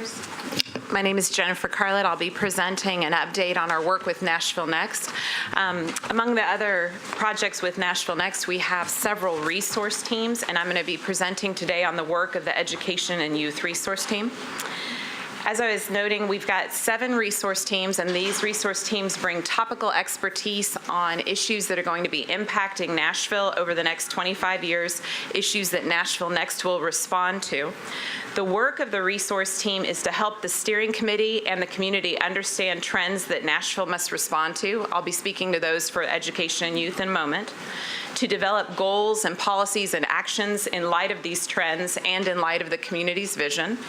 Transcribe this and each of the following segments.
caregivers. My name is Jennifer Carlett. I'll be presenting an update on our work with NashvilleNext. Among the other projects with NashvilleNext, we have several resource teams, and I'm going to be presenting today on the work of the Education and Youth Resource Team. As I was noting, we've got 7 resource teams, and these resource teams bring topical expertise on issues that are going to be impacting Nashville over the next 25 years, issues that NashvilleNext will respond to. The work of the resource team is to help the steering committee and the community understand trends that Nashville must respond to. I'll be speaking to those for education and youth in a moment. To develop goals and policies and actions in light of these trends and in light of the community's vision.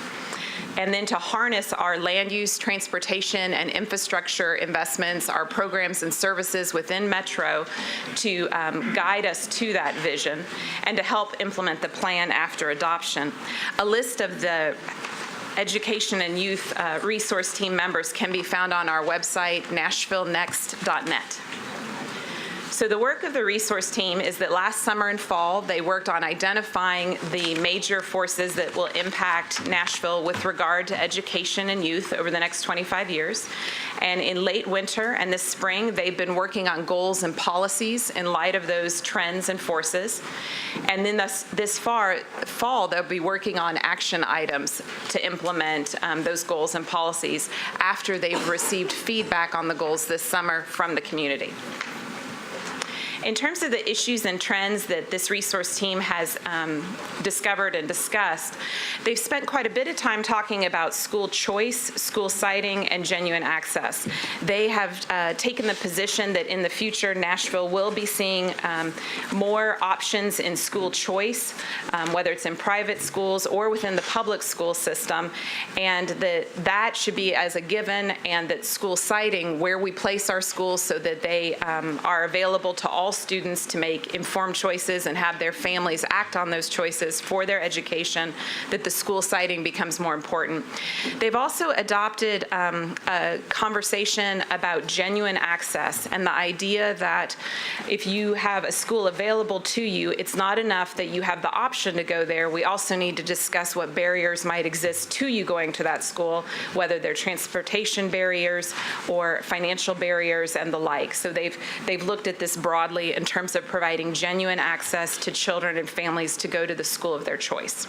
And then to harness our land use, transportation, and infrastructure investments, our programs and services within Metro to guide us to that vision and to help implement the plan after adoption. A list of the Education and Youth Resource Team members can be found on our website, NashvilleNext.net. So the work of the resource team is that last summer and fall, they worked on identifying the major forces that will impact Nashville with regard to education and youth over the next 25 years. And in late winter and this spring, they've been working on goals and policies in light of those trends and forces. And then this fall, they'll be working on action items to implement those goals and policies after they've received feedback on the goals this summer from the community. In terms of the issues and trends that this resource team has discovered and discussed, they've spent quite a bit of time talking about school choice, school siting, and genuine access. They have taken the position that in the future, Nashville will be seeing more options in school choice, whether it's in private schools or within the public school system, and that should be as a given, and that school siting, where we place our schools so that they are available to all students to make informed choices and have their families act on those choices for their education, that the school siting becomes more important. They've also adopted a conversation about genuine access and the idea that if you have a school available to you, it's not enough that you have the option to go there. We also need to discuss what barriers might exist to you going to that school, whether they're transportation barriers or financial barriers and the like. So they've looked at this broadly in terms of providing genuine access to children and families to go to the school of their choice.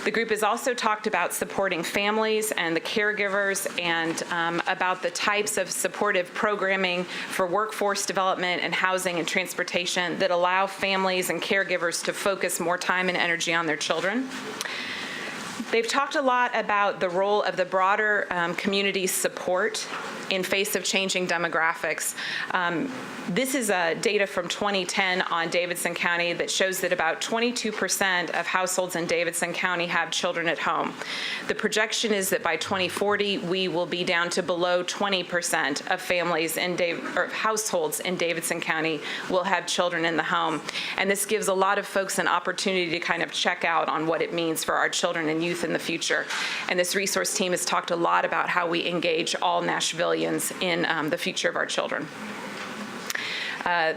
The group has also talked about supporting families and the caregivers and about the types of supportive programming for workforce development and housing and transportation that allow families and caregivers to focus more time and energy on their children. They've talked a lot about the role of the broader community support in face of changing demographics. This is data from 2010 on Davidson County that shows that about 22% of households in Davidson County have children at home. The projection is that by 2040, we will be down to below 20% of families or households in Davidson County will have children in the home. And this gives a lot of folks an opportunity to kind of check out on what it means for our children and youth in the future. And this resource team has talked a lot about how we engage all Nashvillians in the future of our children.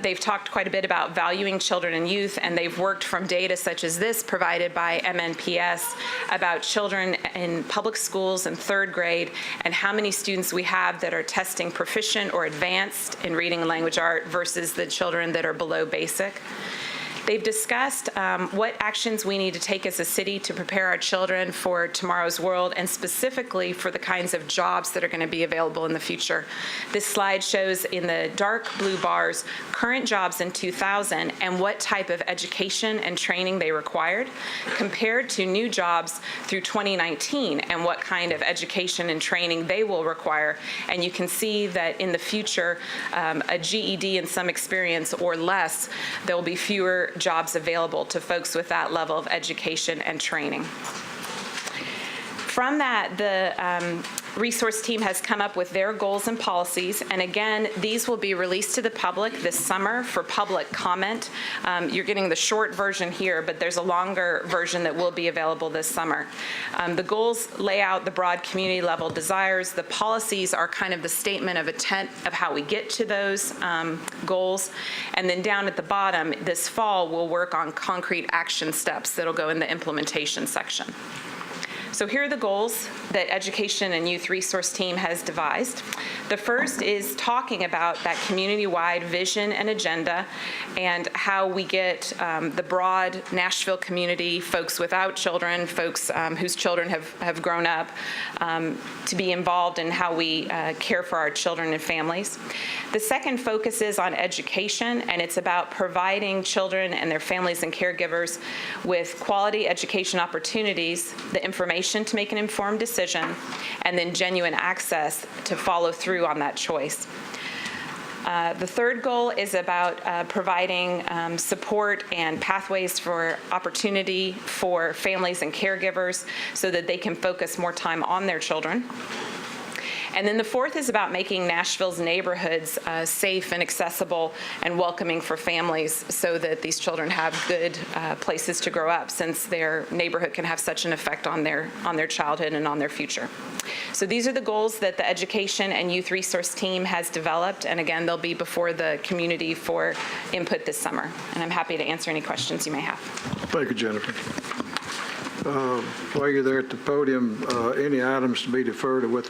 They've talked quite a bit about valuing children and youth, and they've worked from data such as this provided by MNPS about children in public schools in 3rd grade and how many students we have that are testing proficient or advanced in reading and language art versus the children that are below basic. They've discussed what actions we need to take as a city to prepare our children for tomorrow's world, and specifically for the kinds of jobs that are going to be available in the future. This slide shows in the dark blue bars current jobs in 2000 and what type of education and training they required, compared to new jobs through 2019 and what kind of education and training they will require. And you can see that in the future, a GED and some experience or less, there will be fewer jobs available to folks with that level of education and training. From that, the resource team has come up with their goals and policies, and again, these will be released to the public this summer for public comment. You're getting the short version here, but there's a longer version that will be available this summer. The goals lay out the broad community level desires. The policies are kind of the statement of intent of how we get to those goals. And then down at the bottom, this fall, we'll work on concrete action steps that'll go in the implementation section. So here are the goals that Education and Youth Resource Team has devised. The first is talking about that community-wide vision and agenda and how we get the broad Nashville community, folks without children, folks whose children have grown up, to be involved in how we care for our children and families. The second focuses on education, and it's about providing children and their families and caregivers with quality education opportunities, the information to make an informed decision, and then genuine access to follow through on that choice. The third goal is about providing support and pathways for opportunity for families and caregivers so that they can focus more time on their children. And then the fourth is about making Nashville's neighborhoods safe and accessible and welcoming for families so that these children have good places to grow up, since their neighborhood can have such an effect on their childhood and on their future. So these are the goals that the Education and Youth Resource Team has developed, and again, they'll be before the community for input this summer. And I'm happy to answer any questions you may have. Thank you, Jennifer. While you're there at the podium, any items to be deferred or with